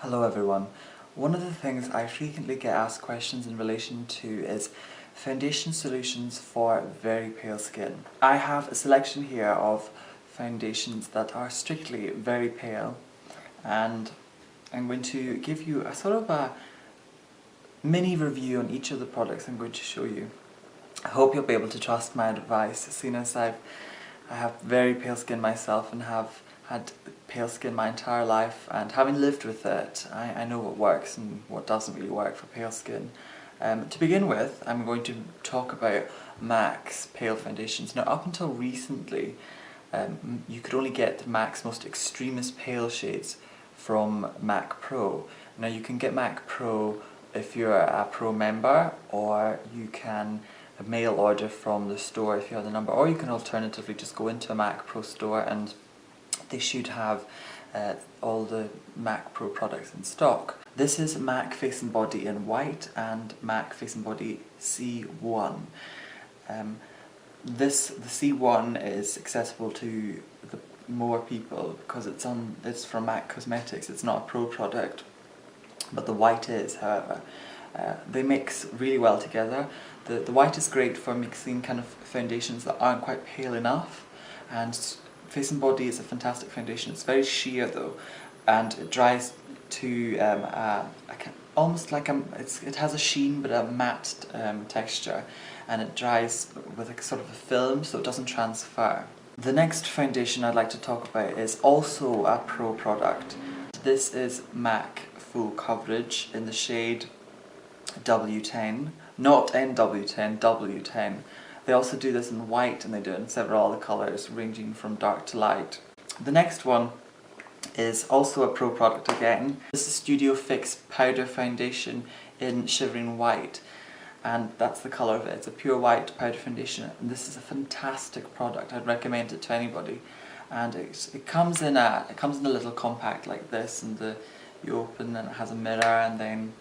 Hello everyone. One of the things I frequently get asked questions in relation to is foundation solutions for very pale skin. I have a selection here of foundations that are strictly very pale, and I'm going to give you a sort of a mini review on each of the products I'm going to show you. I hope you'll be able to trust my advice, seeing as I have very pale skin myself and have had pale skin my entire life, and having lived with it, I know what works and what doesn't really work for pale skin. To begin with, I'm going to talk about MAC's pale foundations. Now, up until recently, you could only get MAC's most extremist pale shades from Mac Pro. Now, you can get Mac Pro if you're a Pro member, or you can mail order from the store if you have the number, or you can alternatively just go into a Mac Pro store and they should have all the Mac Pro products in stock. This is Mac Face and Body in white and Mac Face and Body C1. The C1 is accessible to more people because it's from MAC Cosmetics. It's not a Pro product, but the white is, however. They mix really well together. The white is great for mixing kind of foundations that aren't quite pale enough, and Face and Body is a fantastic foundation. It's very sheer though, and it dries to almost like it has a sheen but a matte texture, and it dries with a sort of a film, so it doesn't transfer. The next foundation I'd like to talk about is also a Pro product. This is MAC Full Coverage in the shade W10, not NW10, W10. They also do this in white, and they do it in several other colours ranging from dark to light. The next one is also a Pro product again. This is Studio Fix Powder Foundation in Shivering White, and that's the colour of it. It's a pure white powder foundation, and this is a fantastic product. I'd recommend it to anybody. And it comes in a little compact like this, and you open and it has a mirror, and then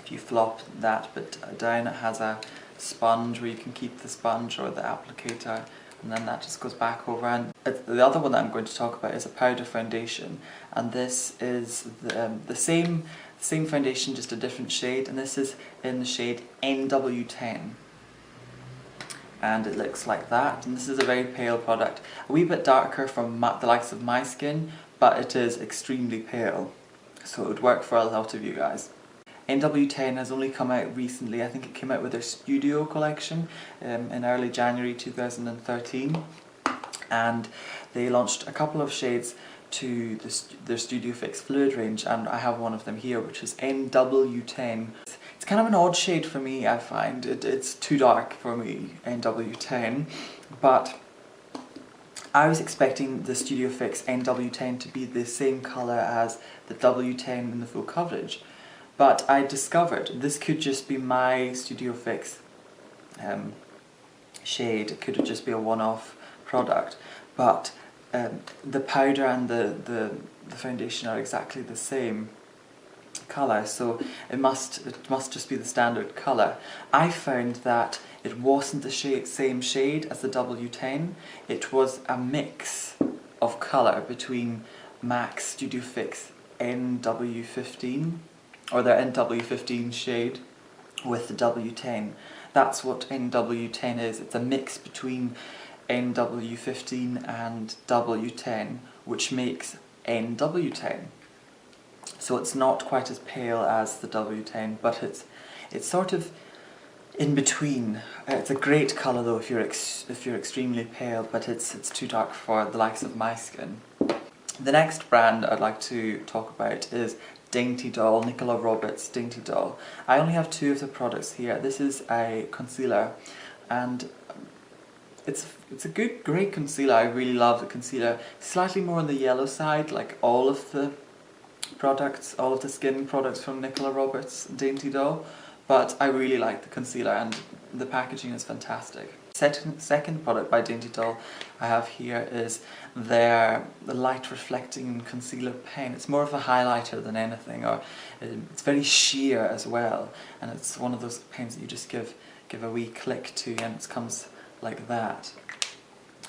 if you flop that bit down, it has a sponge where you can keep the sponge or the applicator, and then that just goes back over. And the other one that I'm going to talk about is a powder foundation, and this is the same foundation, just a different shade, and this is in the shade NW10, and it looks like that. And this is a very pale product, a wee bit darker from the likes of my skin, but it is extremely pale, so it would work for a lot of you guys. NW10 has only come out recently. I think it came out with their Studio collection in early January 2013, and they launched a couple of shades to their Studio Fix Fluid range, and I have one of them here, which is NW10. It's kind of an odd shade for me, I find. It's too dark for me, NW10, but I was expecting the Studio Fix NW10 to be the same colour as the W10 in the full coverage. But I discovered this could just be my Studio Fix shade. It could just be a one-off product, but the powder and the foundation are exactly the same colour, so it must just be the standard colour. I found that it wasn't the same shade as the W10. It was a mix of colour between MAC Studio Fix NW15, or their NW15 shade, with the W10. That's what NW10 is. It's a mix between NW15 and W10, which makes NW10. So it's not quite as pale as the W10, but it's sort of in between. It's a great colour though if you're extremely pale, but it's too dark for the likes of my skin. The next brand I'd like to talk about is Dainty Doll, Nicola Roberts Dainty Doll. I only have two of the products here. This is a concealer, and it's a great concealer. I really love the concealer. Slightly more on the yellow side, like all of the skin products from Nicola Roberts Dainty Doll, but I really like the concealer, and the packaging is fantastic. Second product by Dainty Doll I have here is the light reflecting concealer pen. It's more of a highlighter than anything, or it's very sheer as well, and it's one of those pens that you just give a wee click to, and it comes like that.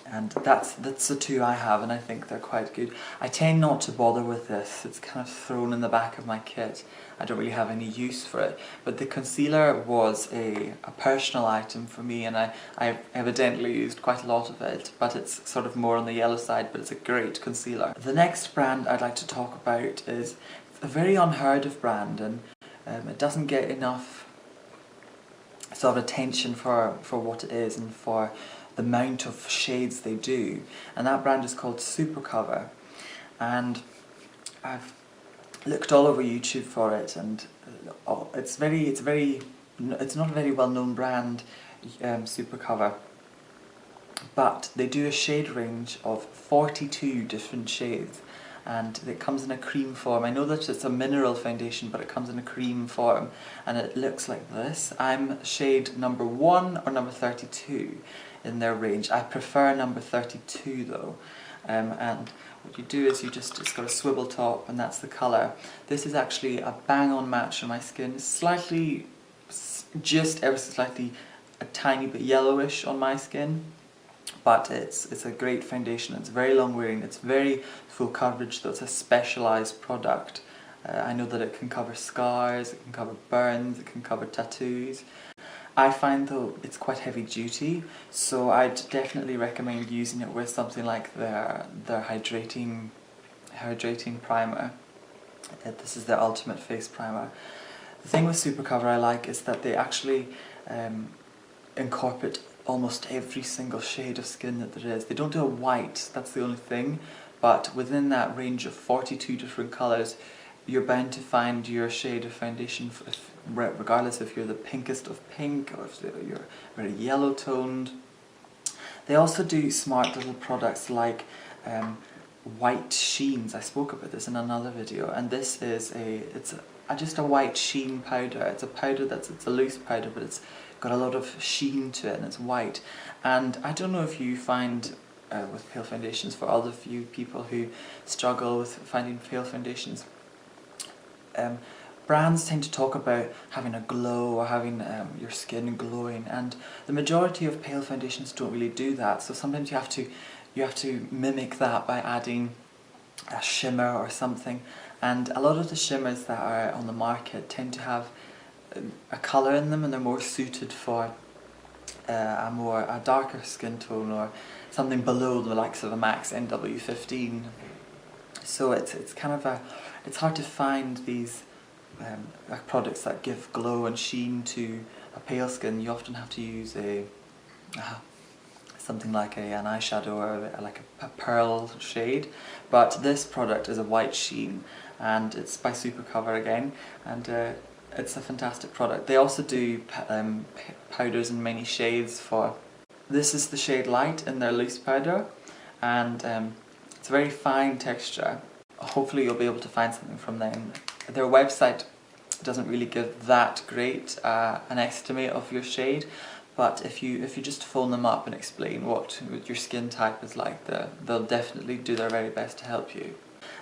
And that's the two I have, and I think they're quite good. I tend not to bother with this. It's kind of thrown in the back of my kit. I don't really have any use for it. But the concealer was a personal item for me, and I've evidently used quite a lot of it, but it's sort of more on the yellow side, but it's a great concealer. The next brand I'd like to talk about is a very unheard of brand, and it doesn't get enough sort of attention for what it is and for the amount of shades they do, and that brand is called Supercover. And I've looked all over YouTube for it, and it's not a very well known brand, Supercover, but they do a shade range of 42 different shades, and it comes in a cream form. I know that it's a mineral foundation, but it comes in a cream form, and it looks like this. I'm shade number 1 or number 32 in their range. I prefer number 32 though, and what you do is it's got a swivel top, and that's the colour. This is actually a bang-on match on my skin. It's slightly, just ever so slightly, a tiny bit yellowish on my skin, but it's a great foundation. It's very long wearing, it's very full coverage, though it's a specialised product. I know that it can cover scars, it can cover burns, it can cover tattoos. I find though it's quite heavy duty, so I'd definitely recommend using it with something like their hydrating primer. This is their ultimate face primer. The thing with Supercover I like is that they actually incorporate almost every single shade of skin that there is. They don't do a white, that's the only thing, but within that range of 42 different colours, you're bound to find your shade of foundation, regardless if you're the pinkest of pink or if you're very yellow toned. They also do smart little products like white sheens. I spoke about this in another video, and this is just a white sheen powder. It's a powder it's a loose powder, but it's got a lot of sheen to it, and it's white. And I don't know if you find with pale foundations, for all of you people who struggle with finding pale foundations, brands tend to talk about having a glow or having your skin glowing, and the majority of pale foundations don't really do that. So sometimes you have to mimic that by adding a shimmer or something. And a lot of the shimmers that are on the market tend to have a colour in them, and they're more suited for a darker skin tone or something below the likes of a Mac NC15. So it's kind of it's hard to find these products that give glow and sheen to a pale skin. You often have to use something like an eyeshadow or like a pearl shade, but this product is a white sheen, and it's by Supercover again, and it's a fantastic product. They also do powders in many shades. This is the shade Light in their loose powder, and it's a very fine texture. Hopefully you'll be able to find something from them. Their website doesn't really give that great an estimate of your shade, but if you just phone them up and explain what your skin type is like, they'll definitely do their very best to help you.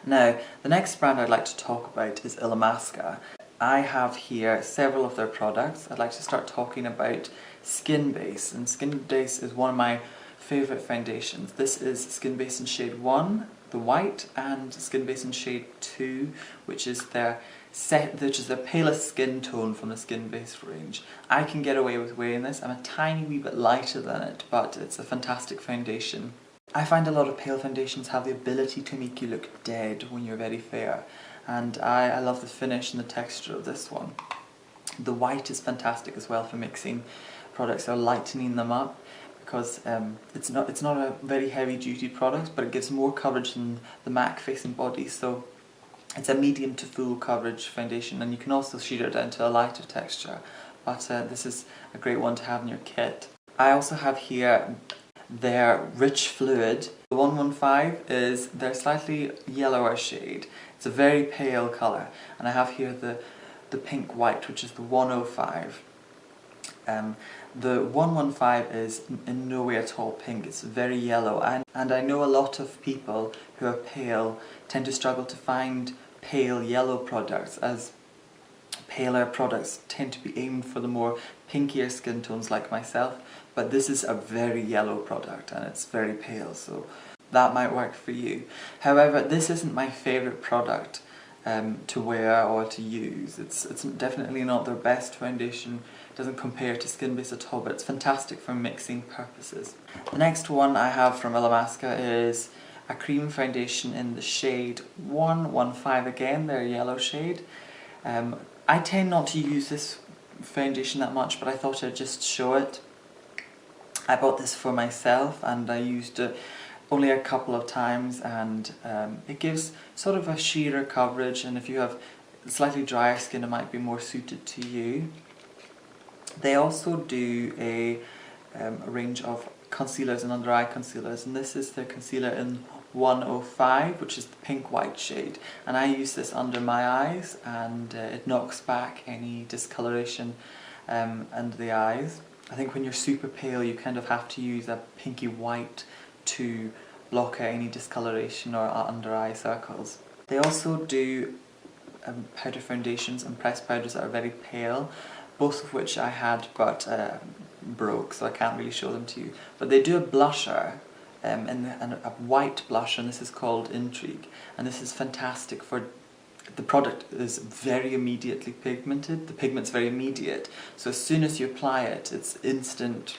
Now, the next brand I'd like to talk about is Illamasqua. I have here several of their products. I'd like to start talking about Skin Base, and Skin Base is one of my favourite foundations. This is Skin Base in shade 1, the white, and Skin Base in shade 2, which is their palest skin tone from the Skin Base range. I can get away with wearing this. I'm a tiny wee bit lighter than it, but it's a fantastic foundation. I find a lot of pale foundations have the ability to make you look dead when you're very fair, and I love the finish and the texture of this one. The white is fantastic as well for mixing products or lightening them up, because it's not a very heavy duty product, but it gives more coverage than the MAC Face and Body, so it's a medium to full coverage foundation, and you can also sheet it down to a lighter texture, but this is a great one to have in your kit. I also have here their Rich Fluid. The 115 is their slightly yellower shade. It's a very pale colour, and I have here the pink white, which is the 105. The 115 is in no way at all pink, it's very yellow, and I know a lot of people who are pale tend to struggle to find pale yellow products, as paler products tend to be aimed for the more pinkier skin tones like myself, but this is a very yellow product and it's very pale, so that might work for you. However, this isn't my favourite product to wear or to use. It's definitely not their best foundation. It doesn't compare to Skin Base at all, but it's fantastic for mixing purposes. The next one I have from Illamasqua is a cream foundation in the shade 115 again, their yellow shade. I tend not to use this foundation that much, but I thought I'd just show it. I bought this for myself and I used it only a couple of times, and it gives sort of a sheerer coverage, and if you have slightly drier skin it might be more suited to you. They also do a range of concealers and under eye concealers, and this is their concealer in 105, which is the pink white shade, and I use this under my eyes and it knocks back any discoloration under the eyes. I think when you're super pale you kind of have to use a pinky white to block out any discoloration or under eye circles. They also do powder foundations and pressed powders that are very pale, both of which I had but broke, so I can't really show them to you. But they do a blusher, a white blusher, and this is called Intrigue, and this is fantastic for, the product is very immediately pigmented, the pigment's very immediate, so as soon as you apply it, it's instant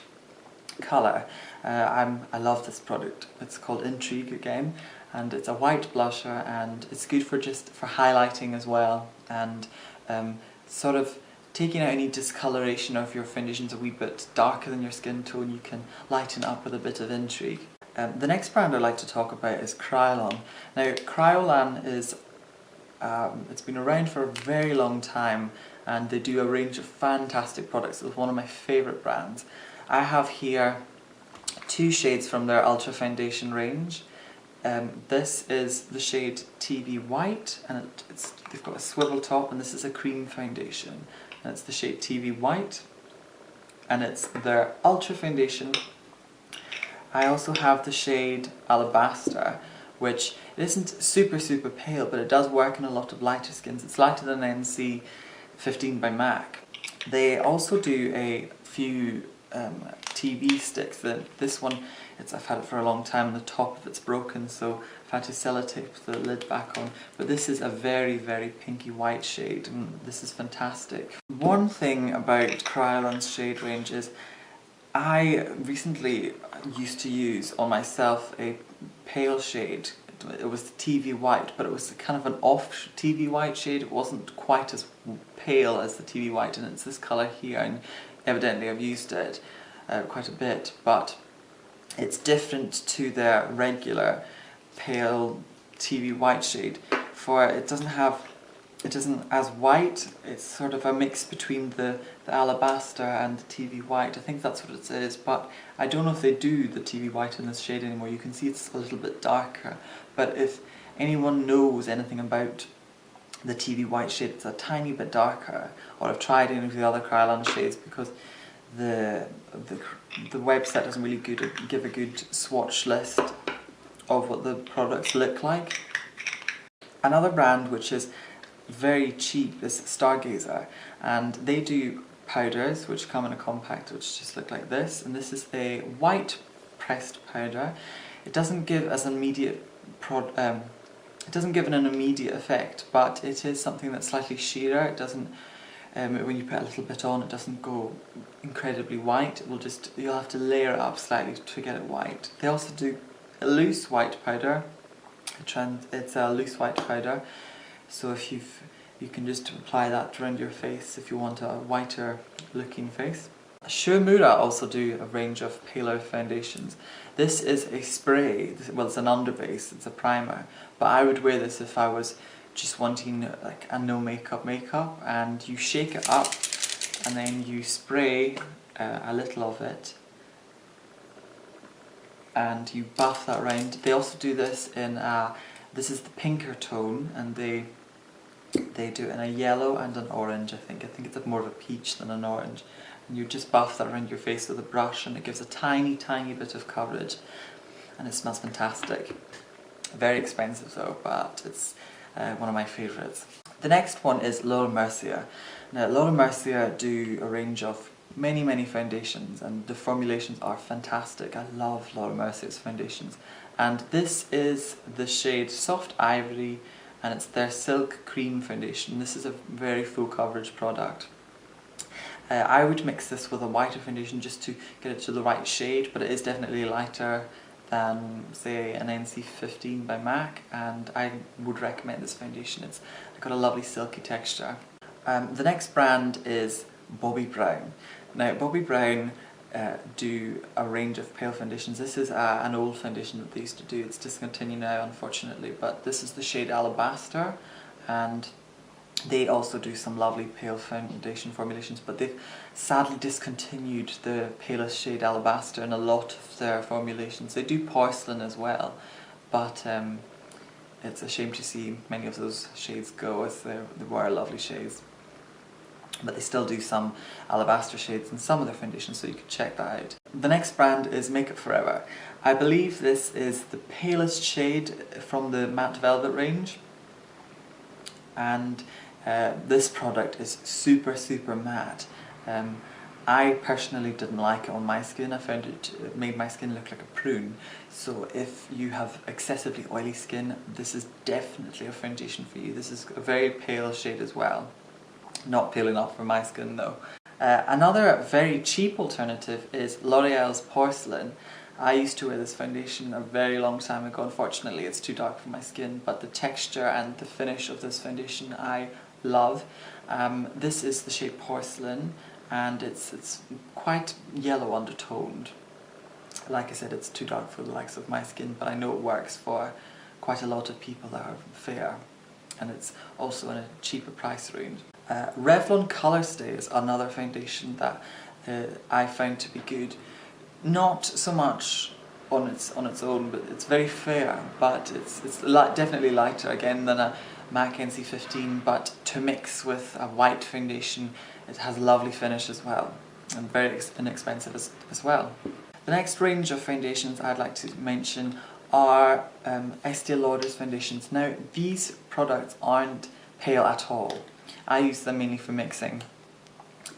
colour. I love this product. It's called Intrigue again, and it's a white blusher, and it's good for highlighting as well, and sort of taking out any discoloration, or if your foundation's a wee bit darker than your skin tone, you can lighten up with a bit of Intrigue. The next brand I'd like to talk about is Kryolan. Now, Kryolan is it's been around for a very long time, and they do a range of fantastic products. It's one of my favourite brands. I have here two shades from their Ultra Foundation range. This is the shade TV White, and they've got a swivel top, and this is a cream foundation. And it's the shade TV White, and it's their Ultra Foundation. I also have the shade Alabaster, which it isn't super pale, but it does work in a lot of lighter skins. It's lighter than NC15 by Mac. They also do a few TV sticks. This one, I've had it for a long time and the top of it's broken, so I've had to sellotape the lid back on. But this is a very pinky white shade, and this is fantastic. One thing about Kryolan's shade range is I recently used to use on myself a pale shade. It was the TV White, but it was kind of an off TV White shade. It wasn't quite as pale as the TV White, and it's this colour here, and evidently I've used it quite a bit, but it's different to their regular pale TV White shade. For it isn't as white, it's sort of a mix between the Alabaster and the TV White. I think that's what it is, but I don't know if they do the TV White in this shade anymore. You can see it's a little bit darker, but if anyone knows anything about the TV White shade, it's a tiny bit darker, or I've tried any of the other Kryolan shades, because the website doesn't really give a good swatch list of what the products look like. Another brand which is very cheap is Stargazer, and they do powders which come in a compact which just look like this, and this is a white pressed powder. It doesn't give as an immediate it doesn't give an immediate effect, but it is something that's slightly sheerer. It doesn't when you put a little bit on, it doesn't go incredibly white. It will you'll have to layer it up slightly to get it white. They also do a loose white powder. It's a loose white powder, so if you can just apply that around your face if you want a whiter looking face. Shu Uemura also do a range of paler foundations. This is a spray, well, it's an underbase, it's a primer, but I would wear this if I was just wanting like a no makeup, and you shake it up and then you spray a little of it and you buff that around. They also do this in this is the pinker tone, and they do it in a yellow and an orange, I think. I think it's more of a peach than an orange. And you just buff that around your face with a brush, and it gives a tiny bit of coverage, and it smells fantastic. Very expensive though, but it's one of my favourites. The next one is Mercier. Now, a lot of Mercier do a range of many foundations, and the formulations are fantastic. I love Laura Mercier's foundations. And this is the shade Soft Ivory, and it's their Silk Cream foundation. This is a very full coverage product. I would mix this with a whiter foundation just to get it to the right shade, but it is definitely lighter than, say, an NC15 by MAC, and I would recommend this foundation. It's got a lovely silky texture. The next brand is Bobbi Brown. Now, Bobbi Brown do a range of pale foundations. This is an old foundation that they used to do. It's discontinued now, unfortunately, but this is the shade Alabaster, and they also do some lovely pale foundation formulations, but they've sadly discontinued the palest shade Alabaster in a lot of their formulations. They do porcelain as well, but it's a shame to see many of those shades go, as they were lovely shades. But they still do some Alabaster shades in some of their foundations, so you can check that out. The next brand is Make Up For Ever. I believe this is the palest shade from the Matte Velvet range, and this product is super matte. I personally didn't like it on my skin. I found it made my skin look like a prune. So if you have excessively oily skin, this is definitely a foundation for you. This is a very pale shade as well. Not pale enough for my skin though. Another very cheap alternative is L'Oreal's Porcelain. I used to wear this foundation a very long time ago. Unfortunately, it's too dark for my skin, but the texture and the finish of this foundation I love. This is the shade Porcelain, and it's quite yellow undertoned. Like I said, it's too dark for the likes of my skin, but I know it works for quite a lot of people that are fair, and it's also in a cheaper price range. Revlon Colour Stay is another foundation that I found to be good. Not so much on its own, but it's very fair, but it's definitely lighter again than a Mac NC15, but to mix with a white foundation, it has a lovely finish as well, and very inexpensive as well. The next range of foundations I'd like to mention are Estee Lauder's foundations. Now, these products aren't pale at all. I use them mainly for mixing.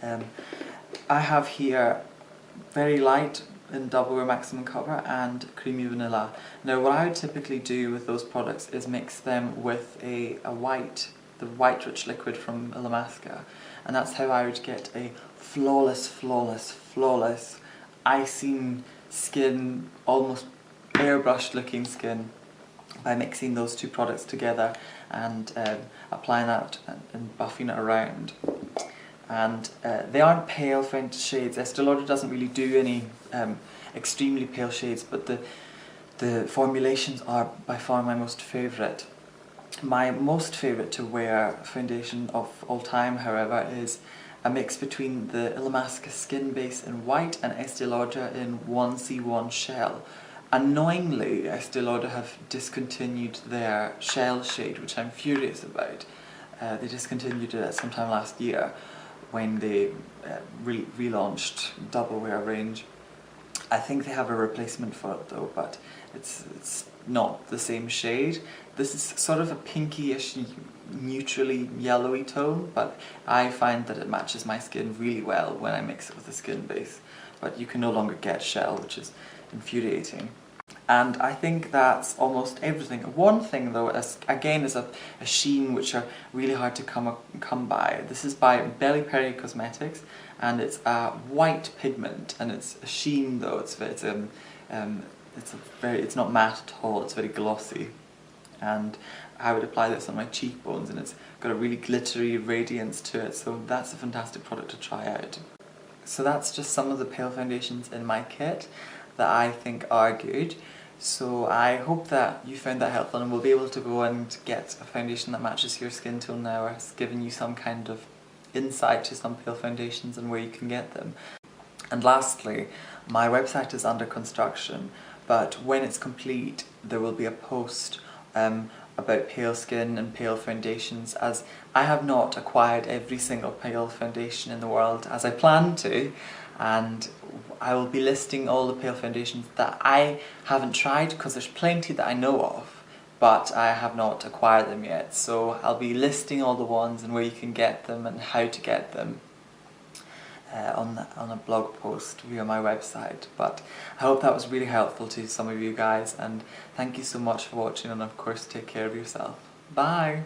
I have here very light in Double Wear Maximum Cover and Creamy Vanilla. Now, what I would typically do with those products is mix them with the white rich liquid from Illamasqua, and that's how I would get a flawless icing skin, almost airbrushed looking skin, by mixing those two products together and applying that and buffing it around. And they aren't pale shades. Estee Lauder doesn't really do any extremely pale shades, but the formulations are by far my most favourite. My most favourite to wear foundation of all time, however, is a mix between the Illamasqua Skin Base in white and Estee Lauder in 1C1 Shell. Annoyingly, Estee Lauder have discontinued their Shell shade, which I'm furious about. They discontinued it sometime last year when they relaunched Double Wear range. I think they have a replacement for it though, but it's not the same shade. This is sort of a pinky-ish, neutrally yellowy tone, but I find that it matches my skin really well when I mix it with the Skin Base. But you can no longer get Shell, which is infuriating. And I think that's almost everything. One thing though, again, is a sheen which are really hard to come by. This is by Belly Perry Cosmetics, and it's a white pigment, and it's a sheen though. It's not matte at all. It's very glossy, and I would apply this on my cheekbones, and it's got a really glittery radiance to it. So that's a fantastic product to try out. So that's just some of the pale foundations in my kit that I think are good. So I hope that you found that helpful and will be able to go and get a foundation that matches your skin tone now, or has given you some kind of insight to some pale foundations and where you can get them. And lastly, my website is under construction, but when it's complete there will be a post about pale skin and pale foundations, as I have not acquired every single pale foundation in the world as I plan to, and I will be listing all the pale foundations that I haven't tried, because there's plenty that I know of, but I have not acquired them yet, so I'll be listing all the ones and where you can get them and how to get them on a blog post via my website. But I hope that was really helpful to some of you guys, and thank you so much for watching, and of course take care of yourself. Bye!